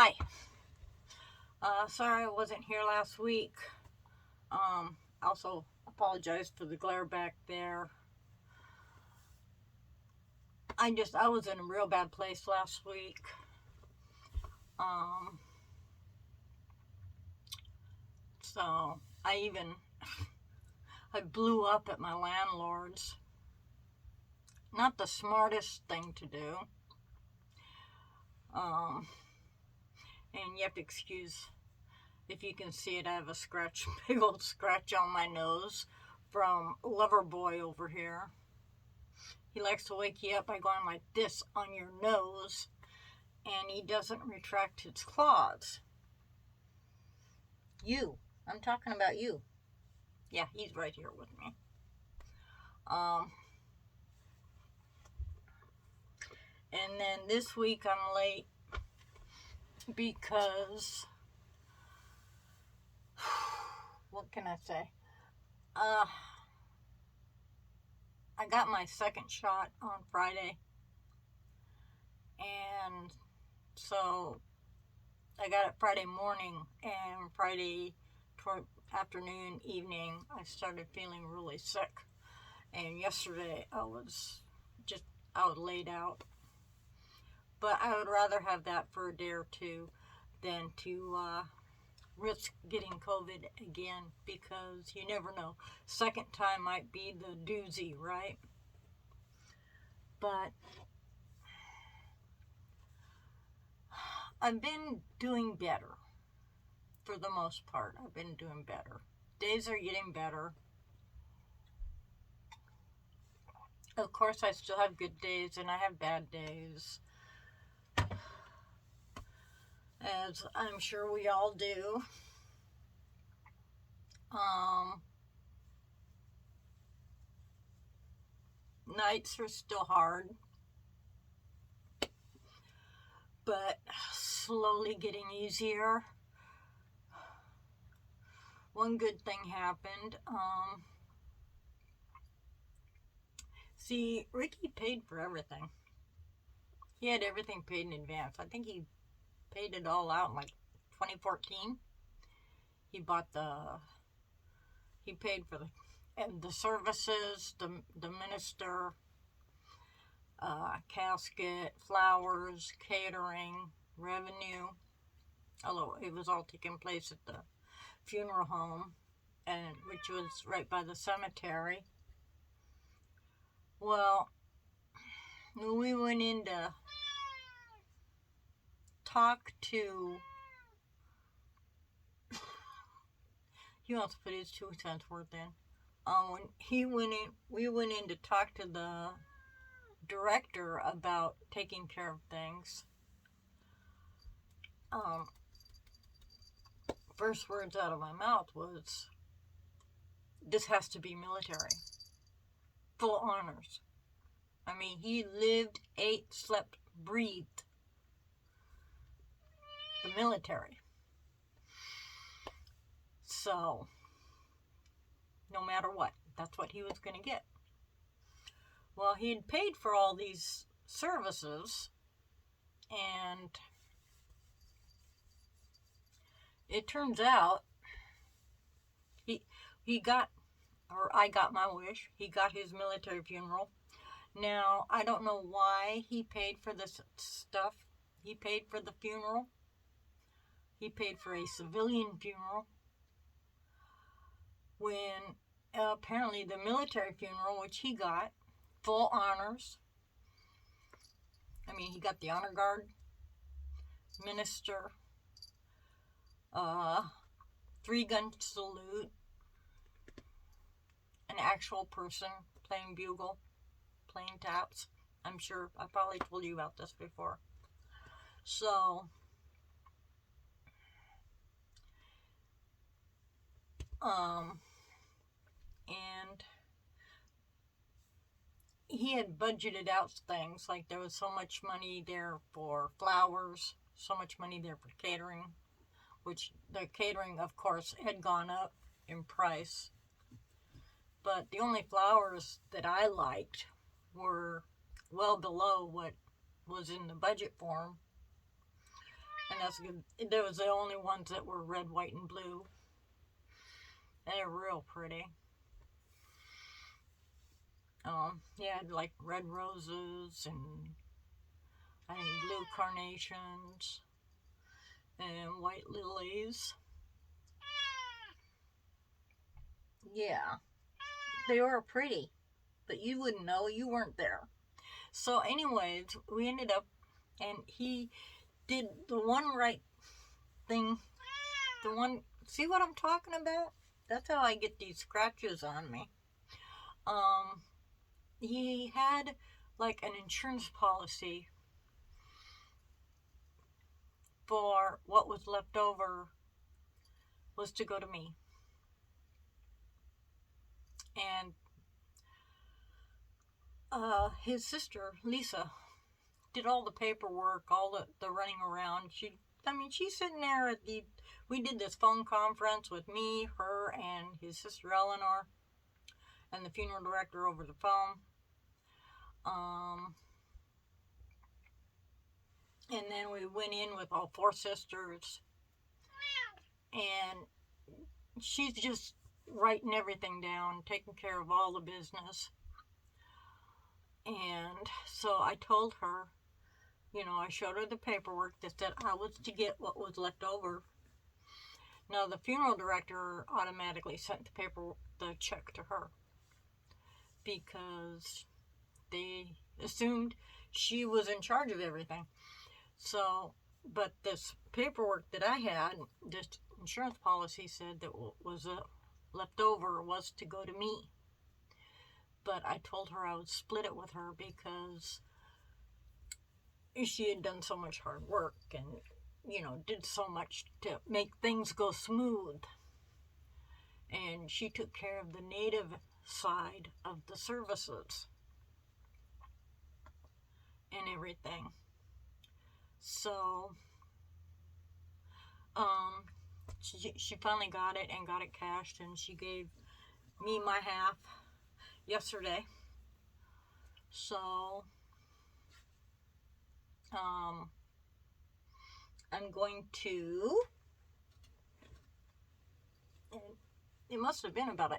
Hi. Sorry I wasn't here last week. Also apologize for the glare back there. I was in a real bad place last week. Um, so I blew up at my landlord's. Not the smartest thing to do. Um, and you have to excuse if you can see it. I have a scratch, big old scratch on my nose from Loverboy over here. He likes to wake you up by going like this on your nose, and he doesn't retract his claws. I'm talking about you. Yeah, he's right here with me. And then this week I'm late because, what can I say? I got my second shot on Friday, and so I got it Friday morning, and Friday toward afternoon, evening, I started feeling really sick. And yesterday I was laid out. But I would rather have that for a day or two than to risk getting COVID again, because you never know. Second time might be the doozy, right? But I've been doing better. For the most part, I've been doing better. Days are getting better. Of course, I still have good days and I have bad days, as I'm sure we all do. Nights are still hard, but slowly getting easier. One good thing happened. See, Ricky paid for everything. He had everything paid in advance. I think he paid it all out in like 2014. He paid for the services, the minister, casket, flowers, catering, revenue. Although it was all taking place at the funeral home, which was right by the cemetery. Well, we went in to talk to. He wants to put his 2 cents worth in. When we went in to talk to the director about taking care of things. First words out of my mouth was, "This has to be military. Full honors." I mean, he lived, ate, slept, breathed the military. So, no matter what, that's what he was going to get. Well, he had paid for all these services, and it turns out he got, or I got my wish. He got his military funeral. Now, I don't know why he paid for this stuff. He paid for the funeral. He paid for a civilian funeral, when apparently the military funeral, which he got, full honors. I mean, he got the honor guard, minister, 3-gun salute, an actual person playing bugle, playing taps. I'm sure I probably told you about this before. So, and he had budgeted out things, like there was so much money there for flowers, so much money there for catering, which the catering, of course, had gone up in price. But the only flowers that I liked were well below what was in the budget for them. And that's good. There was the only ones that were red, white, and blue. And they're real pretty. Yeah, like red roses and I think blue carnations and white lilies. Yeah, they were pretty, but you wouldn't know, you weren't there. So, anyways, we ended up, and he did the one right thing. The one, see what I'm talking about? That's how I get these scratches on me. Um, he had like an insurance policy for what was left over was to go to me. And his sister, Lisa, did all the paperwork, all the running around. She's sitting there we did this phone conference with me, her, and his sister Eleanor, and the funeral director over the phone. And then we went in with all four sisters, and she's just writing everything down, taking care of all the business. And so I told her, I showed her the paperwork that said I was to get what was left over. Now the funeral director automatically sent the check to her because they assumed she was in charge of everything. So, but this paperwork that I had, this insurance policy said that was left over was to go to me. But I told her I would split it with her because she had done so much hard work and, did so much to make things go smooth. And she took care of the native side of the services and everything. So, she finally got it and got it cashed, and she gave me my half yesterday. So, I'm going to, and it must have been about an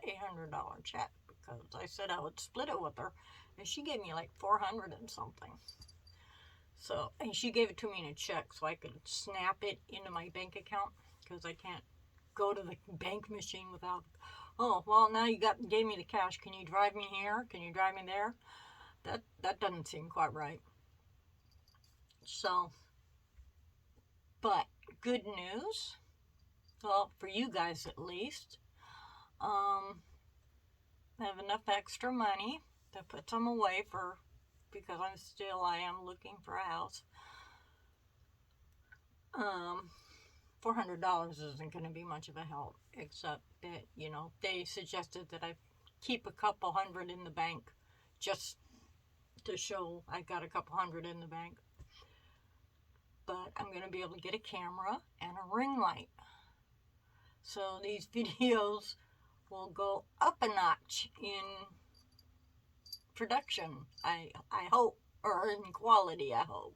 $800 check because I said I would split it with her, and she gave me like $400 and something. So, and she gave it to me in a check so I could snap it into my bank account because I can't go to the bank machine without, oh, well, now you gave me the cash. Can you drive me here? Can you drive me there? That doesn't seem quite right. So, but good news, well, for you guys at least, I have enough extra money to put some away because I am looking for a house. $400 isn't going to be much of a help, except that, they suggested that I keep a couple hundred in the bank just to show I got a couple hundred in the bank. But I'm going to be able to get a camera and a ring light. So these videos will go up a notch in production, I hope, or in quality, I hope.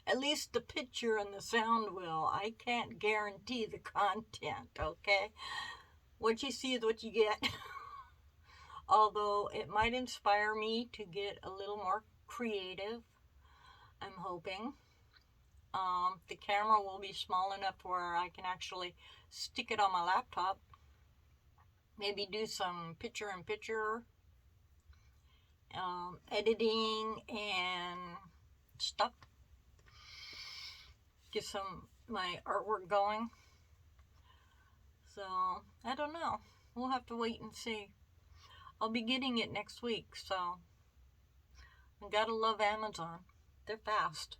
At least the picture and the sound will. I can't guarantee the content, okay? What you see is what you get. Although it might inspire me to get a little more creative, I'm hoping. The camera will be small enough where I can actually stick it on my laptop. Maybe do some picture-in-picture editing and stuff. Get my artwork going. So, I don't know. We'll have to wait and see. I'll be getting it next week, so I gotta love Amazon. They're fast.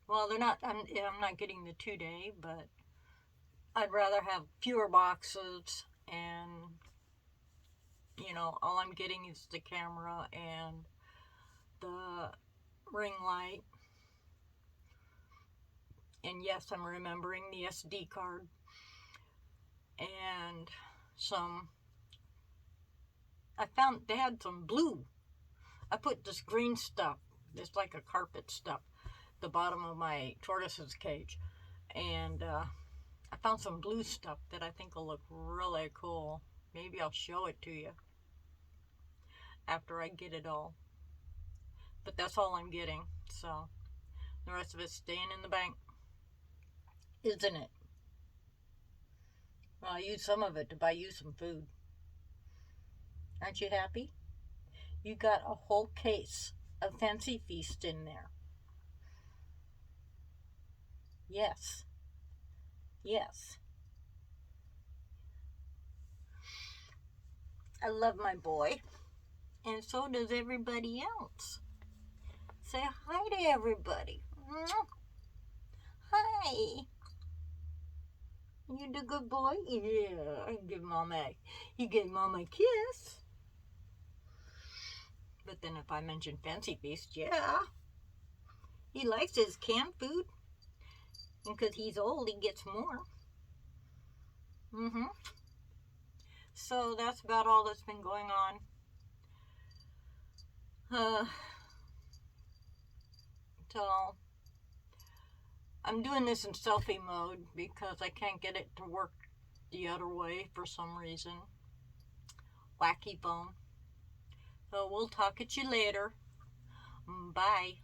Well, they're not. I'm not getting the 2-day, but I'd rather have fewer boxes, and all I'm getting is the camera and the ring light. And yes, I'm remembering the SD card and I found they had some blue. I put this green stuff, this like a carpet stuff. the bottom of my tortoise's cage. And I found some blue stuff that I think will look really cool. Maybe I'll show it to you after I get it all. But that's all I'm getting. So the rest of it's staying in the bank. Isn't it? Well, I used some of it to buy you some food. Aren't you happy? You got a whole case of Fancy Feast in there. Yes. Yes. I love my boy. And so does everybody else. Say hi to everybody. Hi. You the good boy? Yeah. You give Mama a kiss. But then if I mention Fancy Feast, yeah. He likes his canned food. And because he's old, he gets more. So that's about all that's been going on. So I'm doing this in selfie mode because I can't get it to work the other way for some reason. Wacky phone. So we'll talk at you later. Bye.